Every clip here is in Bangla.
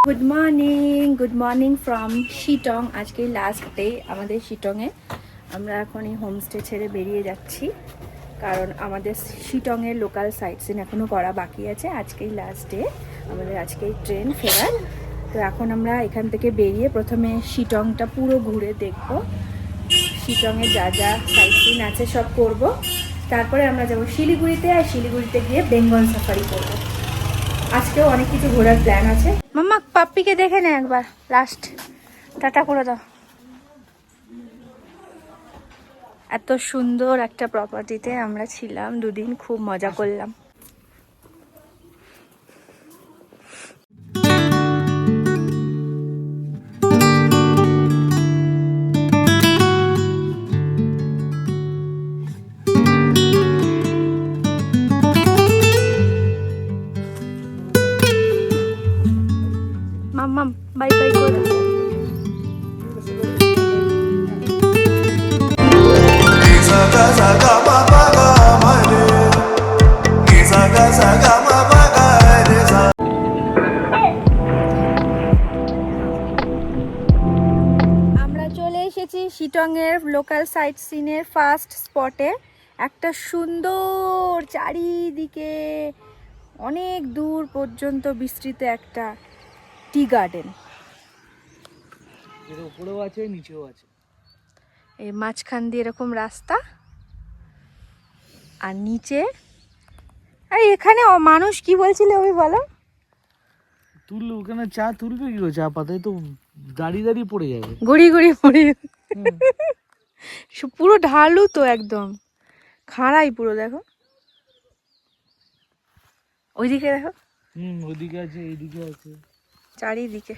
Good morning from Sittong. আজকে লাস্ট ডে আমাদের শিটংয়ে। আমরা এখন এই হোমস্টে ছেড়ে বেরিয়ে যাচ্ছি, কারণ আমাদের শিটংয়ের লোকাল সাইট সিন এখনও করা বাকি আছে। আজকেই লাস্ট ডে, আমাদের আজকেই ট্রেন ফেরার। তো এখন আমরা এখান থেকে বেরিয়ে প্রথমে শিটংটা পুরো ঘুরে দেখব, শিটংয়ে যা যা সাইট সিন আছে সব করব। তারপরে আমরা যাব শিলিগুড়িতে, আর শিলিগুড়িতে গিয়ে বেঙ্গল সাফারি করব। আজকেও অনেক কিছু ঘোরার প্ল্যান আছে। মাম্মা পাপ্পিকে দেখে নে একবার, লাস্ট টাটা করে দাও। এত সুন্দর একটা প্রপার্টিতে আমরা ছিলাম দুদিন, খুব মজা করলাম। মাম্মা বাই বাই করে দাও। আমরা চলে এসেছি শিটংয়ের লোকাল সাইট সিনের ফার্স্ট স্পটে। একটা সুন্দর চারিদিকে অনেক দূর পর্যন্ত বিস্তৃত একটা টি গার্ডেন। এর উপরেও আছে, নিচেও আছে। এই মাঝখান দিয়ে এরকম রাস্তা, আর নিচে আর এখানে মানুষ কি বলছিলে ওই বলো? তুললো ওখানে চা তুলবে কি? চা পাতায় তো দাঁড়িয়ে দাঁড়িয়ে পড়ে যাবে, ঘুরি ঘুরি পড়ে পুরো ঢালু তো, একদম খাড়াই পুরো। দেখো ওইদিকে, দেখো ওইদিকে আছে, এইদিকে আছে, চারিদিকে।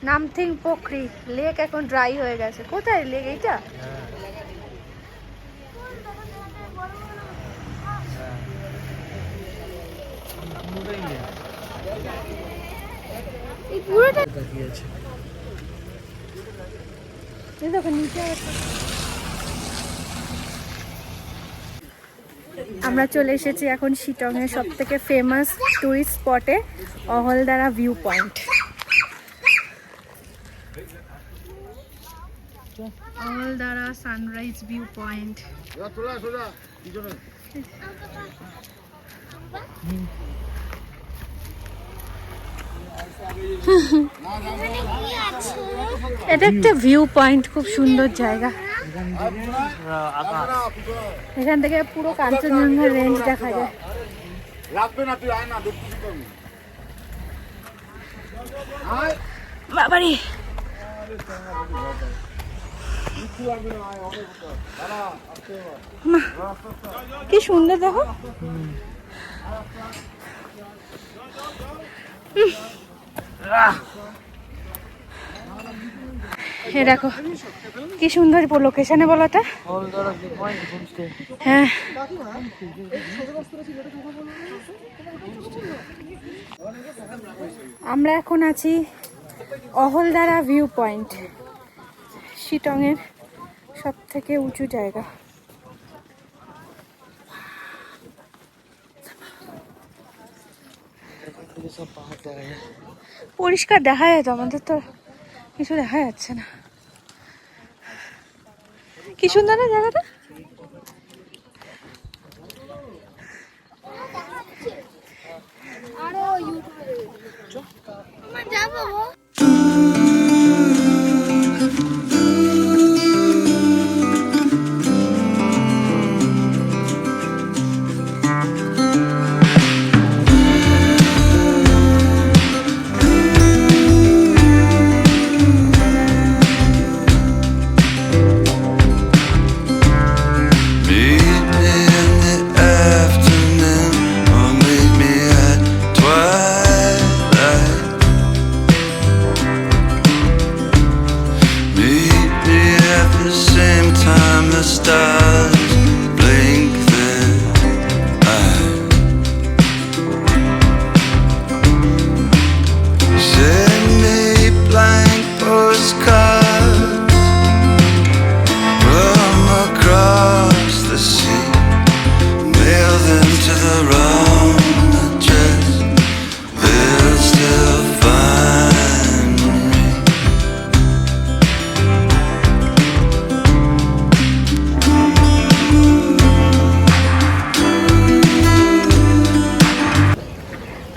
নামথিং পোখরি লেক এখন ড্রাই হয়ে গেছে। কোথায় লেক এইটা? এই পুরোটা দেখো নিচে আছে। আমরা চলে এসেছি এখন শিটংয়ের সব থেকে ফেমাস টুরিস্ট স্পটে, Ahaldara view point. Ahaldara sunrise view point. এটা একটা ভিউ পয়েন্ট, খুব সুন্দর জায়গা। এখান থেকে পুরো কাঞ্চনজঙ্ঘা রেঞ্জ দেখা যায়। বাবারে কি সুন্দর দেখো। এ দেখো কি সুন্দর লোকেশনে বলো এটা। হ্যাঁ, আমরা এখন আছি অহলদারা ভিউ পয়েন্ট, শিটংয়ের সব থেকে উঁচু জায়গা। পরিষ্কার দেখা যায় তো, আমাদের তো কিছু দেখা যাচ্ছে না। কি সুন্দর না জায়গাটা।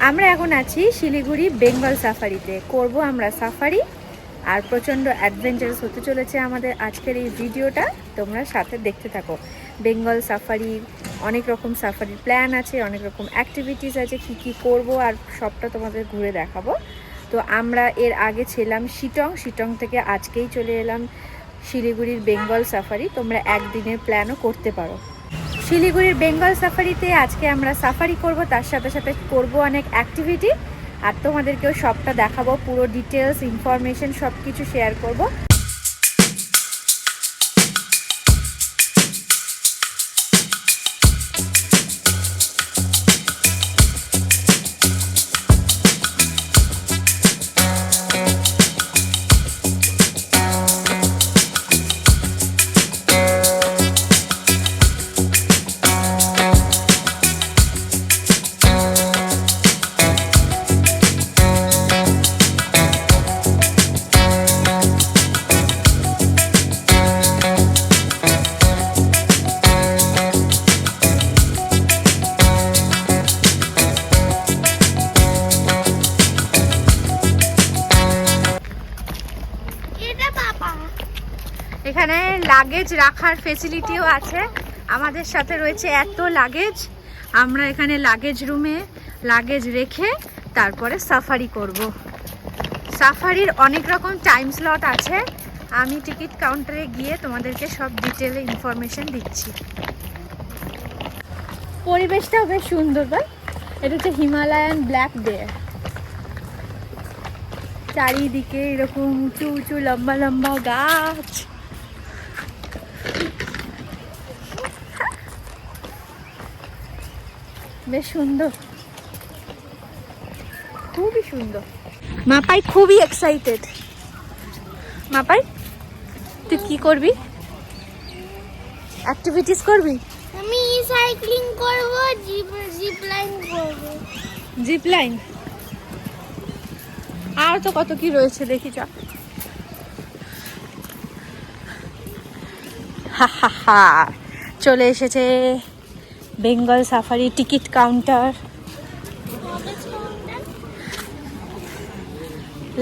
আমরা এখন আছি শিলিগুড়ি বেঙ্গল সাফারিতে। করব আমরা সাফারি, আর প্রচণ্ড অ্যাডভেঞ্চারাস হতে চলেছে আমাদের আজকের এই ভিডিওটা। তোমরা সাথে দেখতে থাকো। বেঙ্গল সাফারি, অনেক রকম সাফারির প্ল্যান আছে, অনেক রকম অ্যাক্টিভিটিস আছে, কি কি করব আর সবটা তোমাদের ঘুরে দেখাবো। তো আমরা এর আগে ছিলাম শিটং থেকে আজকেই চলে এলাম শিলিগুড়ির বেঙ্গল সাফারি। তোমরা একদিনের প্ল্যানও করতে পারো। শিলিগুড়ির বেঙ্গল সাফারিতে আজকে আমরা সাফারি করব, তার সাথে সাথে করব অনেক অ্যাক্টিভিটি, আর তোমাদেরকেও সবটা দেখাবো। পুরো ডিটেলস ইনফরমেশন সব কিছু শেয়ার করব। এখানে লাগেজ রাখার ফেসিলিটিও আছে। আমাদের সাথে রয়েছে এত লাগেজ। আমরা এখানে লাগেজ রুমে লাগেজ রেখে তারপরে সাফারি করব। সাফারির অনেক রকম টাইম স্লট আছে। আমি টিকিট কাউন্টারে গিয়ে তোমাদেরকে সব ডিটেলে ইনফরমেশন দিচ্ছি। পরিবেশটাও বেশ সুন্দর, বল? এটা হচ্ছে হিমালয়ান ব্ল্যাক বেয়ার। চারিদিকে এরকম উঁচু উঁচু লম্বা লম্বা গাছ। বেশ সুন্দর, খুবই সুন্দর। মাপাই খুবই এক্সাইটেড। মাপাই, তুই কি করবি? অ্যাক্টিভিটিস করবি? আমি সাইক্লিং করব, জিপ লাইন করব। জিপ লাইন আর তো কত কি রয়েছে, দেখি চ। চলে এসেছে Bengal safari ticket counter,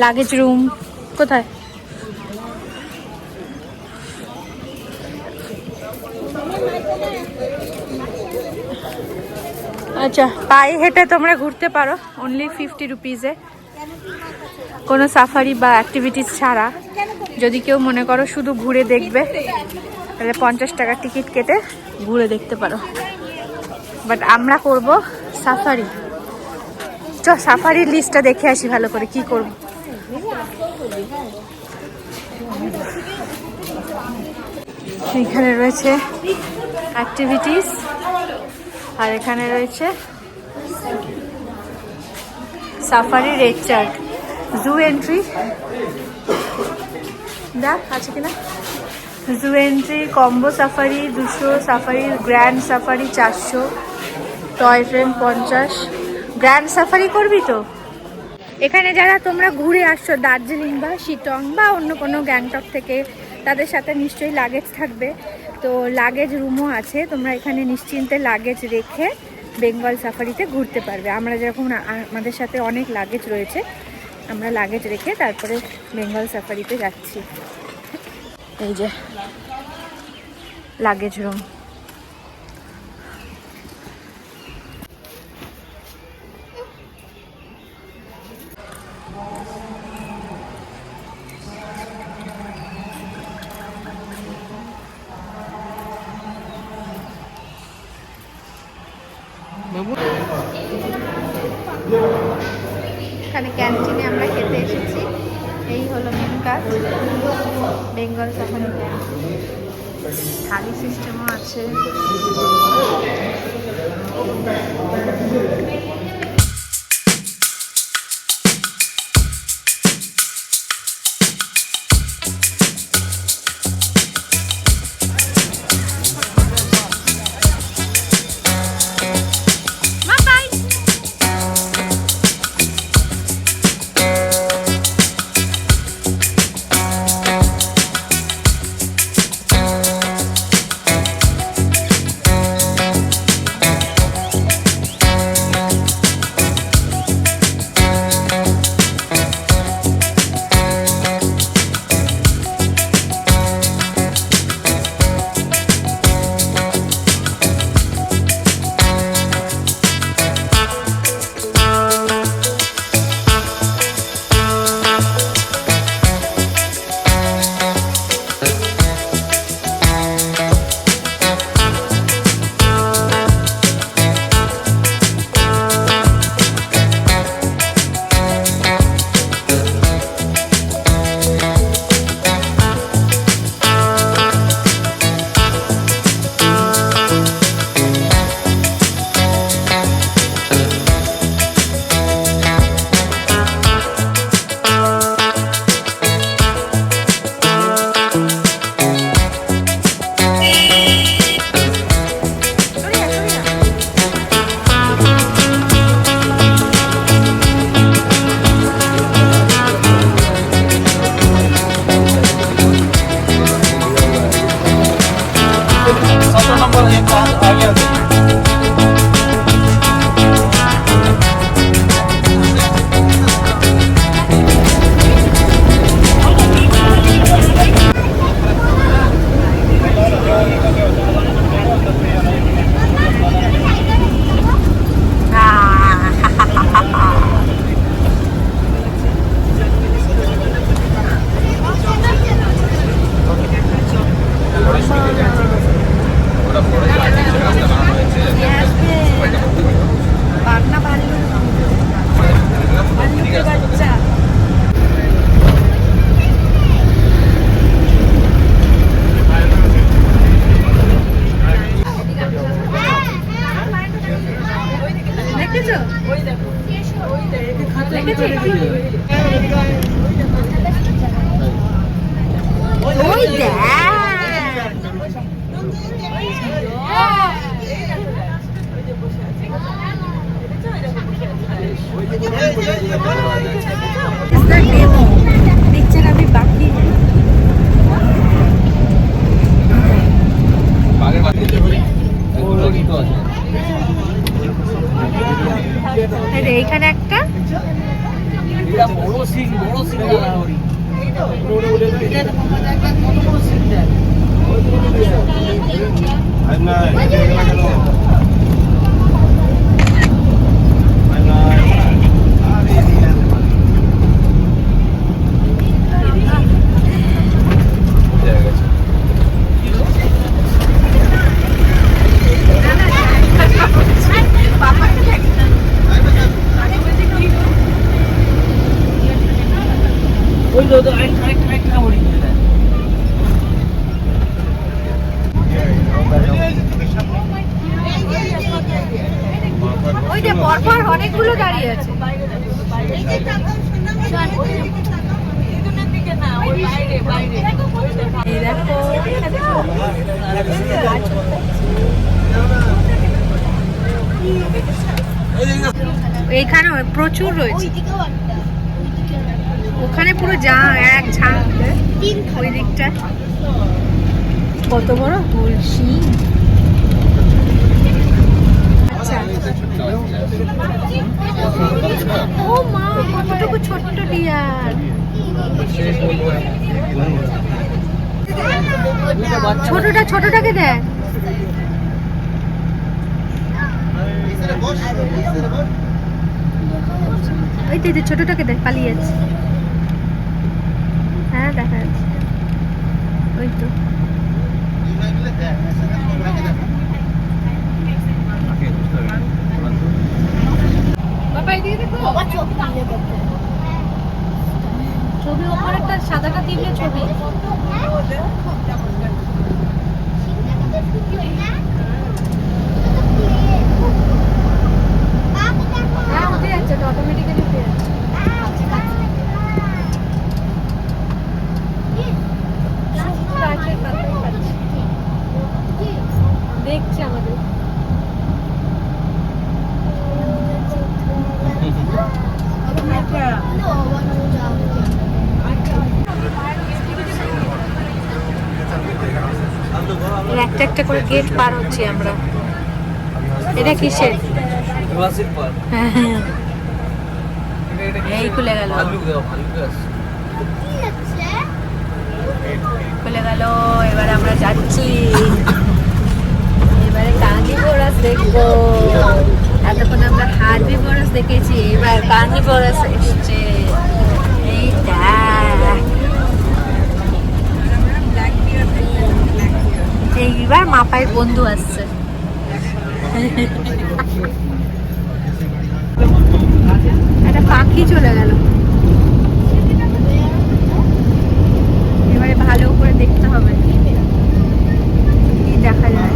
luggage room. কোথায়? আচ্ছা, পায়ে হেঁটে তোমরা ঘুরতে পারো অনলি 50 রুপিজে, কোনো সাফারি বা অ্যাক্টিভিটিস ছাড়া। যদি কেউ মনে করো শুধু ঘুরে দেখবে, তাহলে 50 টাকা টিকিট কেটে ঘুরে দেখতে পারো। বাট আমরা করব সাফারি। চ সাফারির লিস্টটা দেখে আসি ভালো করে, কি করব। এখানে রয়েছে অ্যাক্টিভিটিস, আর এখানে রয়েছে safari rate chart. Zoo entry দেখ আছে কিনা। Zoo entry, combo safari 200, safari grand safari 400, toy train 50। Grand safari করবি তো? এখানে যারা তোমরা ঘুরে আসছো দার্জিলিং বা শিটং বা অন্য কোনো গ্যাংটক থেকে, তাদের সাথে নিশ্চয়ই লাগেজ থাকবে। তো লাগেজ রুমও আছে, তোমরা এখানে নিশ্চিন্তে লাগেজ রেখে বেঙ্গল সাফারিতে ঘুরতে পারবে। আমরা যেরকম আমাদের সাথে অনেক লাগেজ রয়েছে, আমরা লাগেজ রেখে তারপরে বেঙ্গল সাফারিতে যাচ্ছি। এই যে লাগেজ রুম। এখানে ক্যান্টিনে আমরা খেতে এসেছি। এই হলো menu card, Bengal safari canteen. Thali সিস্টেমও আছে। রেখেছো? ওই দেখ দেখছেন আমি বাকি এইখানে একটা বড় সিং ওই তো আরেকটা হরিণ ওই যে পরপর অনেকগুলো দাঁড়িয়ে আছে এই দেখো এইখানে প্রচুর রয়েছে ওখানে পুরো যা এক ঝাঁক ওই দিকটা কত বড় তুলসী আচ্ছা ও মা কতটুকু ছোট্ট ডিয়ার ছোটটাকে দেখ ওই তো ছোটটাকে দেখ পালিয়ে যাচ্ছে হ্যাঁ দেখা যাচ্ছে ওই তো ছবি ওপর একটা সাদাটা দিলে ছবি হ্যাঁ উঠে যাচ্ছে তো অটোমেটিক্যালি উঠে যাচ্ছে দেখছে আমাদের একটা একটা করে গেট পার হচ্ছি আমরা এটা কিসের এই খুলে গেল খুলে গেল এবার আমরা যাচ্ছি এবারে কার্নিভোরাস দেখবো এতক্ষণ আমরা হার্বিভোরাস দেখেছি এবার কার্নিভোরাস এসছে এই দেখ এইবার মাপায়ের বন্ধু আসছে একটা পাখি চলে গেল এবারে ভালো করে দেখতে হবে কি দেখা যায়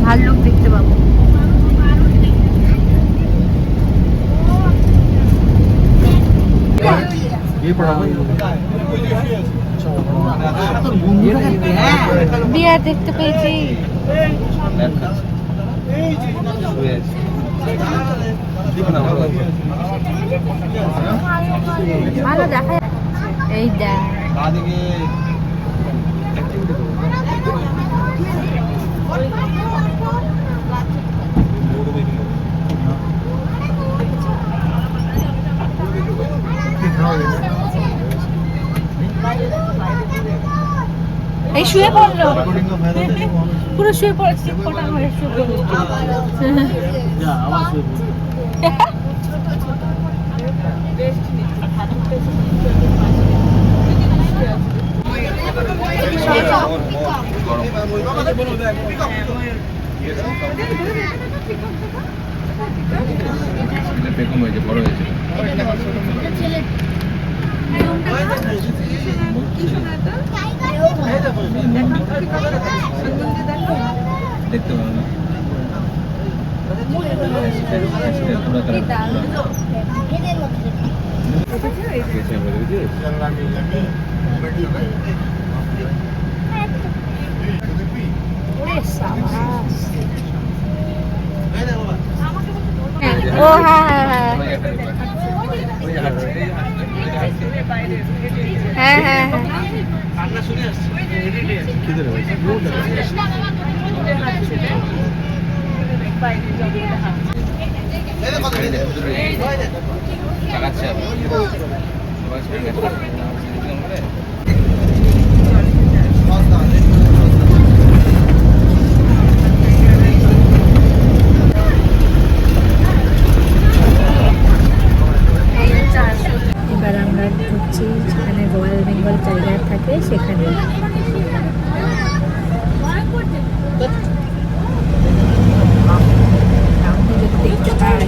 ভাল্লুক দেখতে পাবো বিয়ার দেখতে পেয়েছি ভালো দেখা এই দেখ এই শুয়ে পড়লো পুরো শুয়ে পড়েছে কটা হয়ে শুয়ে পড়লো বেগম হয়েছে বড় হয়েছে দেখতে পাবো না পুরো কি দারুণ। এদের মধ্যে দেখেছো এই যে ওরে সাবাস। ও হ্যাঁ হ্যাঁ হ্যাঁ হ্যাঁ হ্যাঁ হ্যাঁ চালাচ্ছে এবার আমরা ঢুকছি যেখানে রয়্যাল বেঙ্গল টাইগার থাকে সেখানে। সামনে যদি দেখতে পাই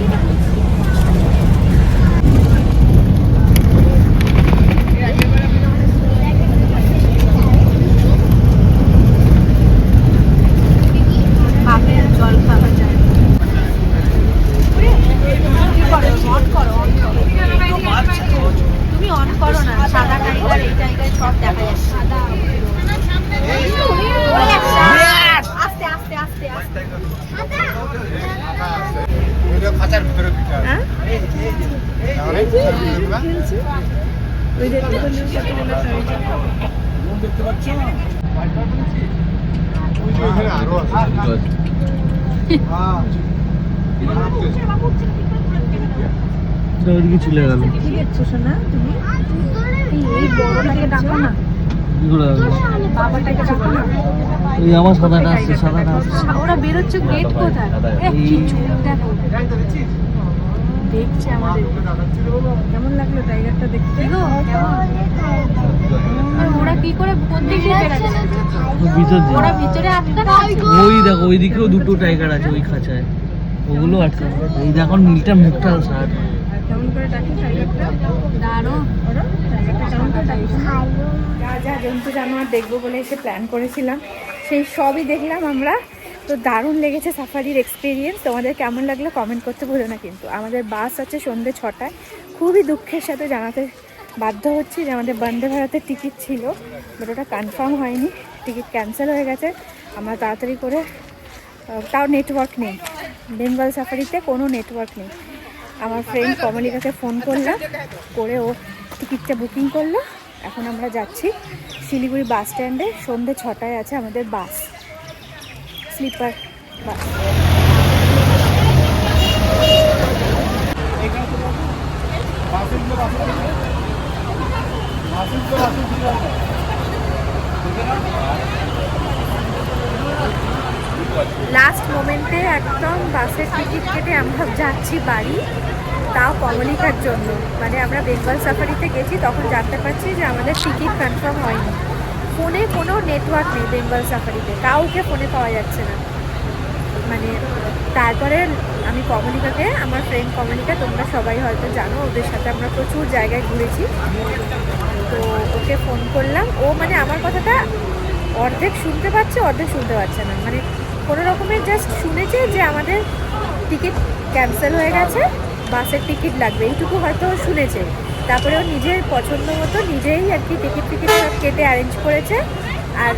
বাপের জল খাওয়া যায়। তুমি অন করো না, সাদা টাইগার এই টাইগার সব দেখা যাচ্ছে। আস্তে আস্তে আস্তে আস্তে। খাঁচার ভিতরে হ্যাঁ? ওই দেখতে পেলে দেখতে পাচ্ছ আরো ওইদিকে চলে গেল। কি দেখছো সোনা তুমি? এই বড়টাকে ডাকো না, কি করে গেল? বাবাটাকে ডাকো না। ওই আমার সাদাটা আসছে, সাদাটা আসছে। ওরা বেরোচ্ছে গেট কোথায়? কি চোখ দেখো, দেখছে আমাদের। কেমন লাগলো টাইগারটা দেখতে গো? আর ওরা কি করে কোন দিকে বেরাচ্ছে? ভিতর দিয়ে। ওরা ভিতরে আটকানো আছে। ওই দেখো ওইদিকেও দুটো টাইগার আছে ওই খাঁচায়, ওগুলো আটকে। এই দেখো নীলটা মুখটা সার। কেমন করে ডাকি টাইগারটা? দাঁড়ো, টাইগারটা কেমন করে ডাকি? যা যা জন্তু জানোয়ার দেখবো বলে এসে প্ল্যান করেছিলাম সেই সবই দেখলাম আমরা। তো দারুণ লেগেছে সাফারির এক্সপিরিয়েন্স। তোমাদের কেমন লাগলো কমেন্ট করতে ভুলো না কিন্তু। আমাদের বাস আছে সন্ধ্যে 6টায়। খুবই দুঃখের সাথে জানাতে বাধ্য হচ্ছি যে আমাদের বন্দে ভারতের টিকিট ছিল, বাট ওটা কনফার্ম হয়নি, টিকিট ক্যান্সেল হয়ে গেছে। আমরা তাড়াতাড়ি করে, তাও নেটওয়ার্ক নেই বেঙ্গল সাফারিতে, কোনো নেটওয়ার্ক নেই। আমার ফ্রেন্ড কমলিকাকে ফোন করলাম, করে ও টিকিটটা বুকিং করলো। এখন আমরা যাচ্ছি শিলিগুড়ি বাস স্ট্যান্ডে। সন্ধ্যে 6টায় আছে আমাদের বাস, স্লিপার বাস। লাস্ট মোমেন্টে একদম বাসের টিকিট কেটে আমরা যাচ্ছি বাড়ি, তাও কমলিকার জন্য। মানে আমরা বেঙ্গল সাফারিতে গেছি, তখন জানতে পারছি যে আমাদের টিকিট কনফার্ম হয়নি। ফোনে কোনো নেটওয়ার্ক নেই বেঙ্গল সাফারিতে, কাউকে ফোনে পাওয়া যাচ্ছে না। মানে তারপরে আমি কমলিকাকে, আমার ফ্রেন্ড কমলিকা, তোমরা সবাই হয়তো জানো, ওদের সাথে আমরা প্রচুর জায়গায় ঘুরেছি, তো ওকে ফোন করলাম। ও মানে আমার কথাটা অর্ধেক শুনতে পাচ্ছে, অর্ধেক শুনতে পাচ্ছে না। মানে কোনো রকমের জাস্ট শুনেছে যে আমাদের টিকিট ক্যান্সেল হয়ে গেছে, বাসের টিকিট লাগবে, এইটুকু হয়তো শুনেছে। তারপরে ও নিজের পছন্দ মতো নিজেই আর কি টিকিট সব কেটে অ্যারেঞ্জ করেছে। আর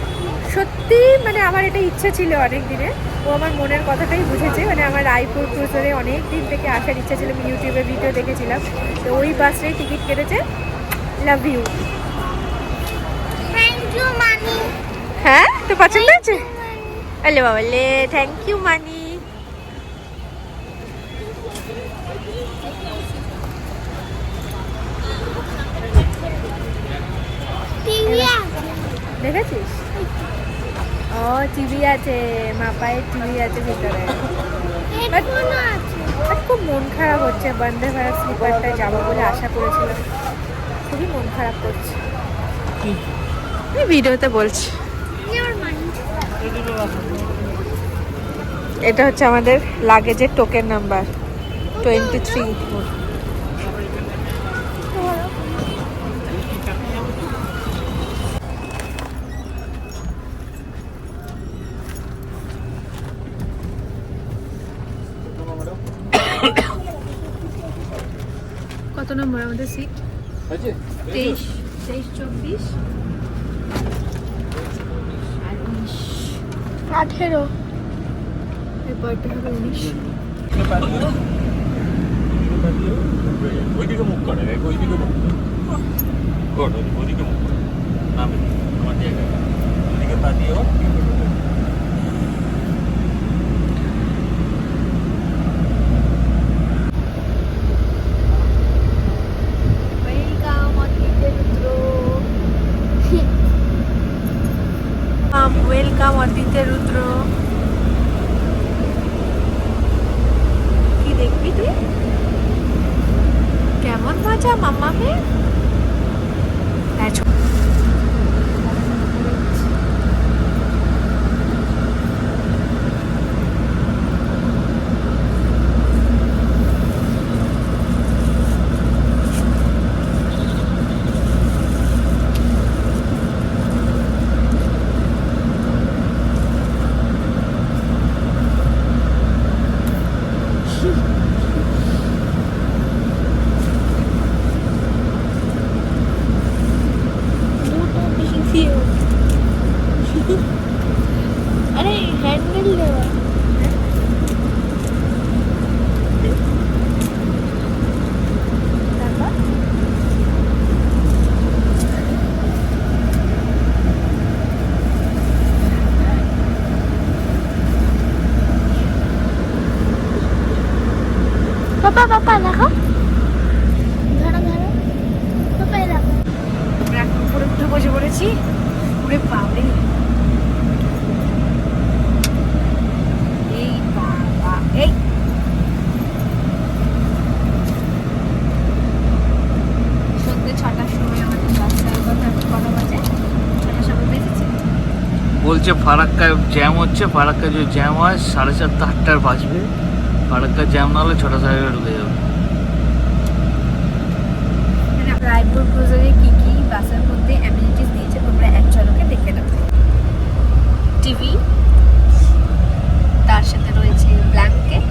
সত্যি মানে আমার এটা ইচ্ছে ছিল অনেক দিনে, ও আমার মনের কথাটাই বুঝেছে। মানে আমার রায়পুর ক্রুজরে অনেক দিন থেকে আসার ইচ্ছা ছিল, আমি ইউটিউবে ভিডিও দেখেছিলাম, তো ওই বাসটাই টিকিট কেটেছে। Love you. থ্যাংক ইউ মানি। হ্যাঁ, তো পছন্দ হয়েছে? আলে বাবা লে, থ্যাংক ইউ মানি। টিভি আছে। দেখেছিস? ও টিভি আছে, মাপায়ের টিভি আছে ভিতরে। হেডফোন আছে। বাট খুব মন খারাপ হচ্ছে, বন্দে ভারত স্লিপারটায় যাবো বলে আশা করেছিলাম, খুবই মন খারাপ করছে। আমি ভিডিওতে বলছি। ইওর মানি। এটা হচ্ছে আমাদের লাগেজের টোকেন নাম্বার 23। কত নম্বর আমাদের সিট? 23, 24 আর 19, 18 এরপরটা হবে 19। ওইদিকে মুখ করে ওইদিকে মুখ কর ওইদিকে মুখ করে নামে আমার জায়গায় ওইদিকে তাকিয়ে ওয়েলকাম অদিতি রুদ্র। কি দেখবি তুই? কেমন মজা মাম্মাকে? अरे हैंडल देवा पापा पापा देखो धरो धरो पापा ये देखो আমরা এখন পুরো উঠে বসে পড়েছি। পুরে বাবরে, এই বাবা, এই সন্ধ্যে 6টার সময় আমাদের রাস্তায় কটা বাজে? 6টার সময় বেজেছে। বলছে ফারাক্কায় জ্যাম হচ্ছে, ফারাক্কায় যদি জ্যাম হয় 7:30 8টার বাজবে, ফারাক্কায় জ্যাম না হলে 6টা 7:30 ঢুকে যাবে। রায়পুর ক্রুজারে কি কি বাসের মধ্যে অ্যামিনিটিস দিয়েছে তোমরা এক ঝলকে দেখে নাও। টিভি, তার সাথে রয়েছে ব্ল্যাঙ্কেট,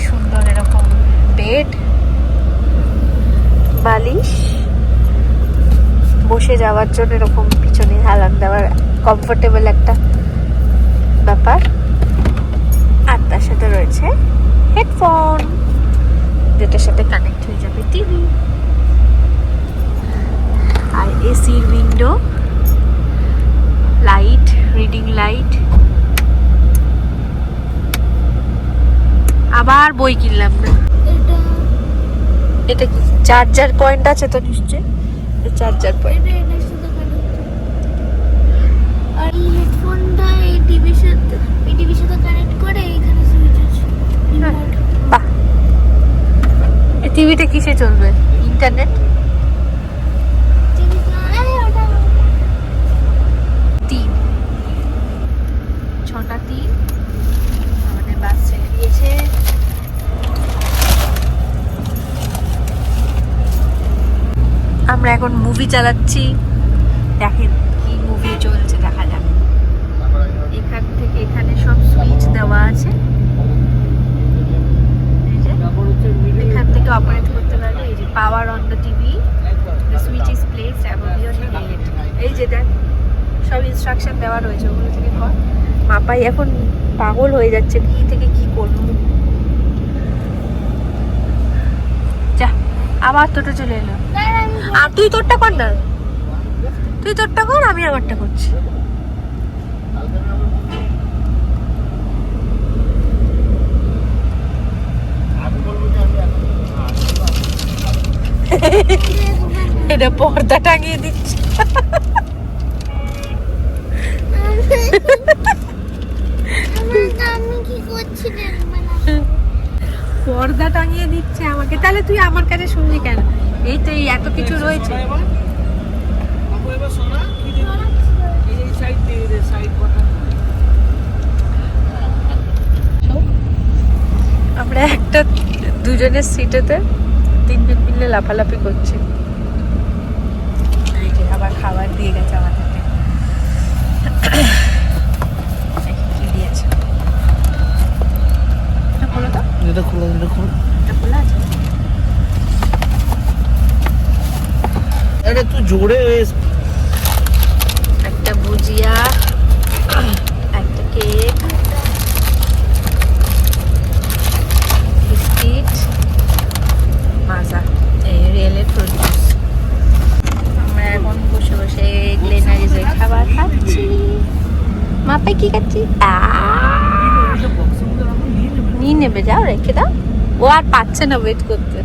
সুন্দর এরকম বেড, বালিশ, বসে যাওয়ার জন্য এরকম পিছনে হেলান দেওয়ার কমফোর্টেবল একটা ব্যাপার, আর তার সাথে রয়েছে হেডফোন যেটার সাথে কানেক্ট হয়ে যাবে টিভি, আর এসির উইন্ডো, লাইট, রিডিং লাইট। আবার বই কিনলাম না। এটা এটা কি চার্জার পয়েন্ট আছে তো নিশ্চয়ই? Charger point. এটা এটার সাথে কানেক্ট আর এই হেডফোনটা এই টিভির সাথে কানেক্ট করে এখানে সুইচ আছে রিমোট বাহ, এই টিভিটা কিসে চলবে? ইন্টারনেট? টিভি ওটা 3, 6টা 3 আমাদের বাস ছেড়ে দিয়েছে। আমরা এখন মুভি চালাচ্ছি, দেখেন কি মুভি চলছে দেখা যাক। এখান থেকে এখানে সব সুইচ দেওয়া আছে, এই যে এখান থেকে অপারেট করতে পারবে। এই যে power on the TV, the switch is placed above your head. এই যে দেখ সব ইনস্ট্রাকশন দেওয়া রয়েছে, ওগুলো থেকে কর। মাপাই এখন পাগল হয়ে যাচ্ছে, কি থেকে কি করবো। যা, আবার তোটা চলে এলো। আর তুই তোরটা কর না, তুই তোরটা কর, আমি আমারটা করছি। এটা পর্দা টাঙিয়ে দিচ্ছে। আমি কি করছি দেখবে না পর্দা টাঙিয়ে দিচ্ছে আমাকে। তাহলে তুই আমার কাছে শুনলি কেন? এই তো এই এত কিছু রয়েছে। আমরা একটা দুজনের সিটেতে 3 মিলে লাফালাফি করছি। এই যে আবার খাবার দিয়ে গেছে আমাদেরকে। কি দিয়েছে? এটা খোলো তো। এটা খোলা, এটা খোলা। এটা খোলা আছে। জোরে একটা ভুজিয়া, একটা কেক, বিস্কিট, মাজা, এই রিয়েলের ফ্রুট জুস। আমরা এখন বসে বসে গ্লেনারিজের খাবার খাচ্ছি। মাপে কি খাচ্ছি? নিয়ে নেবে, যাও রেখে দাও, ও আর পাচ্ছে না ওয়েট করতে।